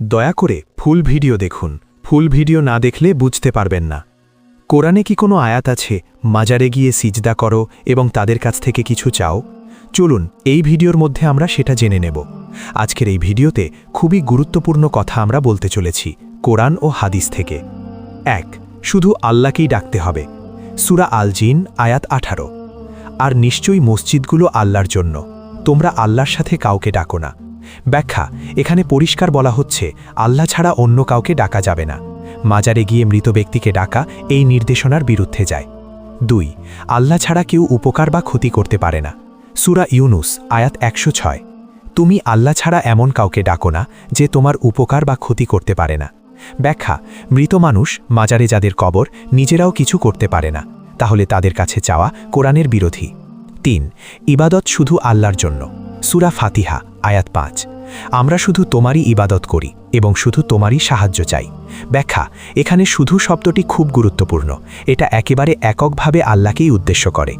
দয়া করে full video দেখুন। ফুল ভিডিও না দেখলে বুঝতে পারবেন না। কোরআনে কি কোনো আয়াত আছে মাজারে গিয়ে সিজদা করো এবং তাদের কাছ থেকে কিছু চাও? চলুন এই ভিডিওর মধ্যে আমরা সেটা জেনে নেব। আজকের এই ভিডিওতে খুবই গুরুত্বপূর্ণ কথা আমরা বলতে চলেছি কোরআন ও হাদিস থেকে। ১. শুধু আল্লাহকেই ডাকতে হবে। সূরা আল জিন আয়াত 18। আর নিশ্চয়ই মসজিদগুলো আল্লাহর জন্য, তোমরা আল্লাহর সাথে কাউকে ডাকো না। ব্যাখ্যা: এখানে পরিষ্কার বলা হচ্ছে আল্লাহ ছাড়া অন্য কাউকে ডাকা যাবে না। মাজারে গিয়ে মৃত ব্যক্তিকে ডাকা এই নির্দেশনার বিরুদ্ধে যায়। ২. আল্লাহ ছাড়া কেউ উপকার বা ক্ষতি করতে পারে না। সূরা ইউনুস আয়াত ১০৬। তুমি আল্লাহ ছাড়া এমন কাউকে ডাকো না যে তোমার উপকার বা ক্ষতি করতে পারে না। ব্যাখ্যা: মৃত মানুষ মাজারে যাদের কবর নিজেরাও কিছু করতে পারে না, তাহলে তাদের কাছে চাওয়া কোরআনের বিরোধী। ৩. ইবাদত শুধু আল্লাহর জন্য। সূরা ফাতিহা আয়াত ৫। আমরা শুধু তোমারই ইবাদত করি এবং শুধু তোমারই সাহায্য চাই। ব্যাখ্যা: এখানে শুধু শব্দটি খুব গুরুত্বপূর্ণ, এটা একেবারে এককভাবে আল্লাহকেই উদ্দেশ্য করে।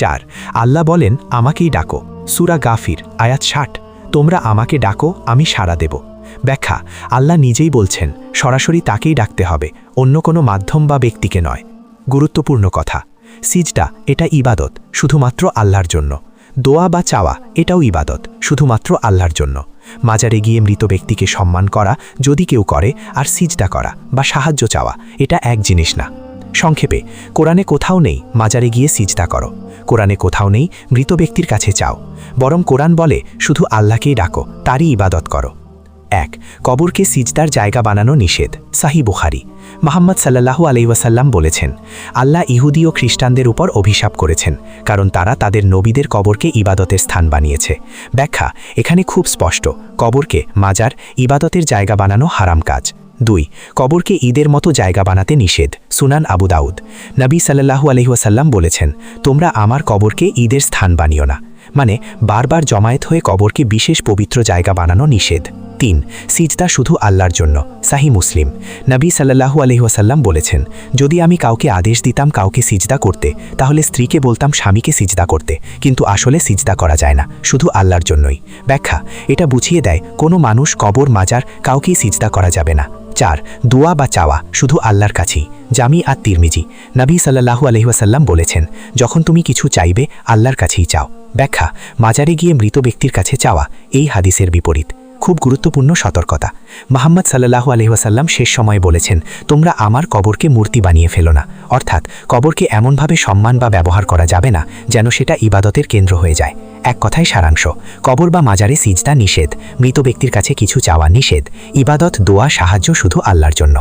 ৪. আল্লাহ বলেন আমাকেই ডাকো। সূরা গাফির আয়াত ৬০। তোমরা আমাকে ডাকো, আমি সাড়া দেব। ব্যাখ্যা: আল্লাহ নিজেই বলছেন সরাসরি তাকেই ডাকতে হবে, অন্য কোনো মাধ্যম বা ব্যক্তিকে নয়। গুরুত্বপূর্ণ কথা, সিজদা এটা ইবাদত শুধুমাত্র আল্লাহর জন্য। দোয়া বা চাওয়া এটাও ইবাদত শুধুমাত্র আল্লাহর জন্য। মাজারে গিয়ে মৃত ব্যক্তিকে সম্মান করা যদি কেউ করে, আর সিজদা করা বা সাহায্য চাওয়া এটা এক জিনিস না। সংক্ষেপে, কোরআনে কোথাও নেই মাজারে গিয়ে সিজদা করো, কোরআনে কোথাও নেই মৃত ব্যক্তির কাছে চাও, বরং কোরআন বলে শুধু আল্লাহকেই ডাকো, তারই ইবাদত করো। ১. কবরকে সিজদার জায়গা বানানো নিষেধ। সাহিহ বুখারী। মুহাম্মদ সাল্লাল্লাহু আলাইহি ওয়াসাল্লাম বলেছেন, আল্লাহ ইহুদি ও খ্রিস্টানদের উপর অভিশাপ করেছেন, কারণ তারা তাদের নবীদের কবরকে ইবাদতের স্থান বানিয়েছে। ব্যাখ্যা: এখানে খুব স্পষ্ট, কবরকে মাজার ইবাদতের জায়গা বানানো হারাম কাজ। ২. কবরকে ঈদের মতো জায়গা বানাতে নিষেধ। সুনান আবু দাউদ। নবী সাল্লাল্লাহু আলাইহি ওয়াসাল্লাম বলেছেন, তোমরা আমার কবরকে ঈদের স্থান বানিও না, মানে বারবার জমায়েত হয়ে কবরকে বিশেষ পবিত্র জায়গা বানানো নিষেধ। ৩. সিজদা শুধু আল্লাহর জন্য। সাহিহ মুসলিম। নবী সাল্লাল্লাহু আলাইহি ওয়াসাল্লাম বলেছেন, যদি আমি কাউকে আদেশ দিতাম কাউকে সিজদা করতে, তাহলে স্ত্রীকে বলতাম স্বামীকে সিজদা করতে, কিন্তু আসলে সিজদা করা যায় না, শুধু আল্লাহর জন্যই। ব্যাখ্যা: এটা বুঝিয়ে দেয় কোনো মানুষ, কবর, মাজার কাউকেই সিজদা করা যাবে না। ৪. দোয়া বা চাওয়া শুধু আল্লাহর কাছেই। জামি আত তিরমিজি। নবী সাল্লাল্লাহু আলাইহি ওয়াসাল্লাম বলেছেন, যখন তুমি কিছু চাইবে আল্লাহর কাছেই চাও। ব্যাখ্যা: মাজারে গিয়ে মৃত ব্যক্তির কাছে চাওয়া এই হাদিসের বিপরীত। খুব গুরুত্বপূর্ণ সতর্কতা। মুহাম্মদ সাল্লাল্লাহু আলাইহি ওয়াসাল্লাম শেষ সময়ে বলেছেন, তোমরা আমার কবরকে মূর্তি বানিয়ে ফেলো না, অর্থাৎ কবরকে এমনভাবে সম্মান বা ব্যবহার করা যাবে না যেন সেটা ইবাদতের কেন্দ্র হয়ে যায়। এক কথায় সারাংশ, কবর বা মাজারে সিজদা নিষেধ, মৃত ব্যক্তির কাছে কিছু চাওয়া নিষেধ, ইবাদত, দোয়া, সাহায্য শুধু আল্লাহর জন্য।